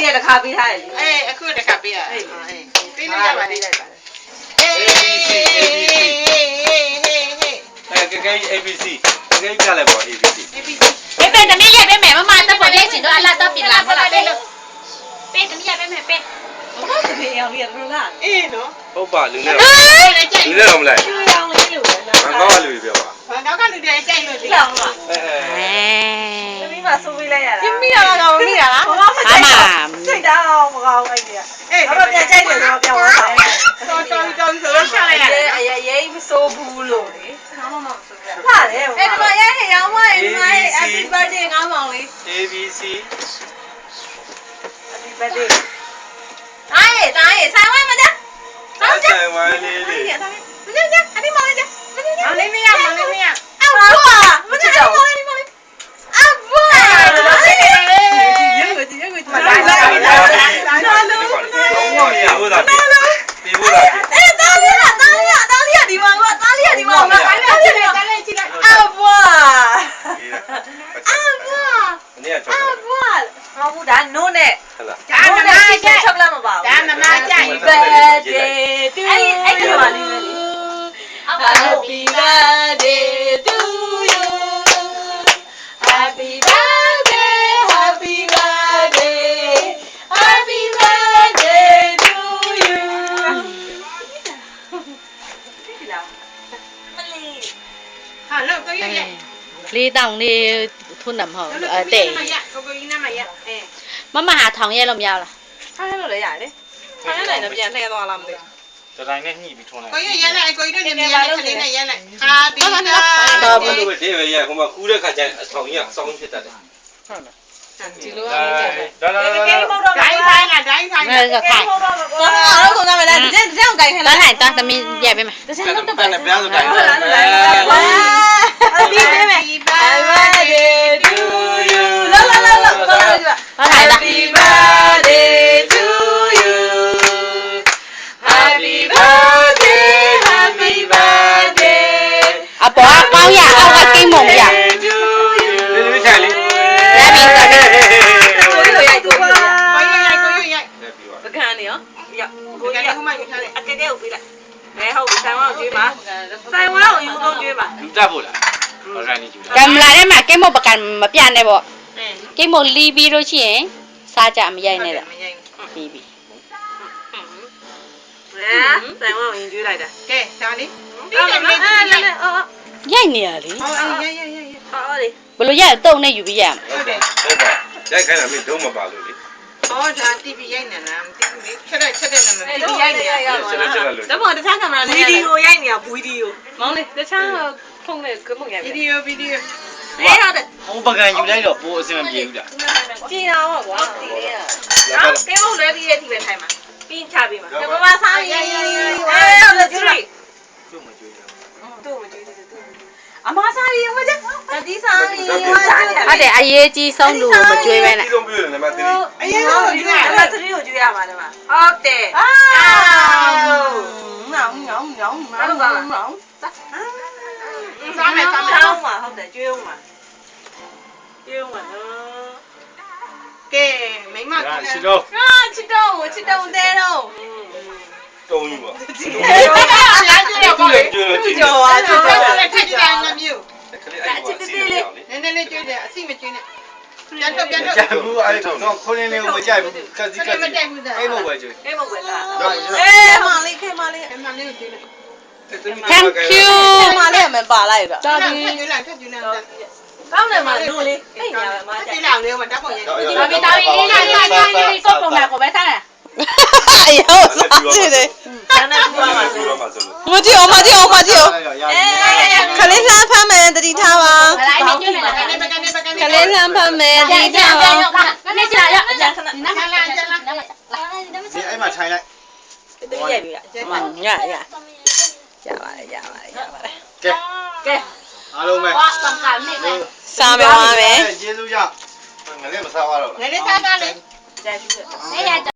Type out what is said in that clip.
ရတခါပေးထားတယ်အခုတခါပေးရပေးလို့ရပါလေABC ကဲပြလိုက်ပါ ABC ပေးတမီးရိုက်ပေးမယ်မမတက်ပေါ်ရိုက်ချင်တော့အလားတော့ပြင်လာမလားပေးလို့ပေးတမီးရိုက်ပေးမယ်ပေးဘာတပြေအောင်လေးတော့လားနော်ဟုတ်ပါလူနဲ့တော့မလိုက်ကျွေးအောင်လေးလို့ငါကောက်လူတွေပြောပါနောက်ကလူတွေကြိုက်လို့ဒီအောင်ပါသမီးမဆိုးပေးလိုက်ရတာသမီးကတော့မမိတာလားမစိတ်တောင်းမကောင်းအဲ့ဒီတော့ပြန်ကြိုက်တယ်တော့ပြန်ဝင်ပါတယ်တော်ဆိုလို့ရှာလိုက်ရတယ်အရေးမဆိုးဘူးလို့လေဘာမှမဆိုးဘူးဟာတယ်အဲ့ဒီမှာရဟရောင်းမရဲ့ဒီမှာ Happy birthday ငါမောင်လေး ABC Happy birthday ဆိုင်ဝိုင်းမကြဆိုင်ဝိုင်းလေးလေးမကြအဒီမောင်လေးကြမောင်လေးမရအဘွားမကြတော့မောင်လေးအဘွားရုပ်ကြည့်လာလုံးလုံးပြေဖို့တာပြေဖို့တာအေးတားလေးဒီမှာကတားလေးဒီမှာကတားလေးကြည့်လိုက်အဘွားနည်းချောက်အဘွားဟောဘူးဒါနိုးနဲ့ဟုတ်လားဒါမမကြိုက် ချက်လည်းမပါဘူးဒါမမကြိုက် birthday to အဲ့ဒီပါလေးပဲလေ Happy birthday to you Happy birthday Happy birthday Happy birthday to you ဟာလို့ကိုရရလေးတောင်လေးထုံးတယ်မဟုတ်တဲ့ကိုကြီးနားမရမမဟာထောင်ရဲလို့မရလားထားလို့လည်းရတယ်ထားနိုင်တော့ပြန်လှည့်သွားလားမသိတတိုင်းနဲ့ညှိပြီးထုံးလိုက်ကိုရရလိုက်ကိုကြီးတို့နေရာလေးခလေးနဲ့ရလိုက်ဟာဒီနာတော့ဘယ်လိုပဲဒီပဲရဟိုမှာကူးတဲ့ခါကျရင်အဆောင်ကြီးအဆောင်ဖြစ်တတ်တယ်ဟုတ်လားဒီလိုအားကြတယ်ဒါဒိုင်းထိုင်းမဲကခိုင်တော့ကုန်သားမလားတဲ့ကြောင်ကိုင်ခဲလားတိုင်းတာသမီးရိုက်ပေးမယ်တစ်ချက်တော့ပြန်ပြန်ဆိုတိုင်းဟုတ်လားပြီးပေးမယ် Happy birthday to you လာဟုတ်လား Happy birthday to you Happy birthday Happy birthday အပေါ်ကောင်းရအောက်ကကိမုံရလေးချာလေးရပြီဆိုတော့ကိုရိုက်ကိုရပကံနေရောကိုရဟိုမှာယူထားတယ်အကဲကဲကိုပေးလိုက်မဲဟုတ်ပြီဆိုင်ဝါကိုကျွေးပါဆိုင်ဝါကိုယူတော့ကျွေးပါလူတက်ဖို့လားဘာကန်နေကြည့်ကင်မရာထဲမှာကိမုံပကံမပြနဲ့ပေါ့ကိမုံလီးပြီးလို့ရှိရင်စားကြမရိုက်နဲ့တော့ပြီးပြီဆိုင်ဝါကိုယူကျွေးလိုက်တာကဲဒါလေးရိုက်နေရလေဟောဟောလေဘလို့ရိုက်တုံနဲ့ယူပြီးရမှာဟုတ်ပါရိုက်ခိုင်းတာမင်းဒုံးမပါလို့လေဟောဒါ TV ရိုက်နေတာမသိဘူးလေချက်တဲ့နာမည် TV ရိုက်နေရတော့ဒါမှမဟုတ်တခြားကင်မရာနဲ့ဗီဒီယိုရိုက်နေရဗီဒီယိုမောင်းလေတခြားဖုန်းနဲ့ကမုံရိုက်ဗီဒီယိုဟေးဟုတ်တယ်ဟိုပကံယူလိုက်တော့ပိုးအစင်မပြေဘူးလားကြည်တော့ကွာဒီလေးอ่ะနော်ကဲမုံလွဲပြီးတဲ့ဒီပဲထိုင်မှာပြီးချပြီးမှာကမမစားရေးဟုတ်တယ်ကျွေးတို့မကြွေးရဘူးတို့မကျွေးသေးဘူးအမစားရီမကြဒီစားရီဟုတ်တယ်အရေးကြီးဆုံးလူမကြွေးပဲနဲ့ဒီလိုမျိုးလည်းမသိဘူးအရင်ကကျွေးရအမသတိကိုကျွေးရမှာလေမဟုတ်တယ်ငေါငေါဘာလို့ကောင်းလဲစားမယ်မှာဟုတ်တယ်ကျွေးဦးမှာနော်ကဲမိမကချစ်တော့ချစ်တော့တဲတော့တုံးယူပါလာကြည့်ရပါလေကြော်ပါကြော်ပါခက်ကြည့်တယ်ငမျိုးခလေးအဲ့ဒါစီးလေးနည်းနည်းလေးကျွေးတယ်အစိမကျွေးနဲ့ပြန်တော့ဘူးအဲ့တော့ခွင်းလေးကိုမကြိုက်ဘူးကစီကစီအဲ့လိုပဲကျွေးအဲ့မဟုတ်လားမောင်လေးကိုကျွေးလိုက်Thank you မလေးမပါလိုက်တော့ဒါပြီးကျွေးလိုက်ကောင်းတယ်မလို့လေအိမ်ညာပဲမကြိုက်ကျွေးလိုက်လေးမတတ်ဖို့ရဒါပြီးရေးစောပုံမှာကိုပဲစားတယ်ရောစားကြည့်တယ်ဒါနဲ့ပူရမှာဆိုမကြည့်အောင်ခလေးလှမ်းဖမ်းမယ်တတိထားပါခလေးလှမ်းဖမ်းမယ်တတိထားပါနေကြရအကြခဏနားလာကြလားဒီအဲ့မှာထိုင်လိုက်တတိရိုက်ပြီညရပါတယ်ကဲအားလုံးပဲစားမယ်ပါမယ်ကျေးဇူးကြောင့်ငါလည်းမစားရတော့ငါလည်းစားတာလေကြိုက်ပြီနေရ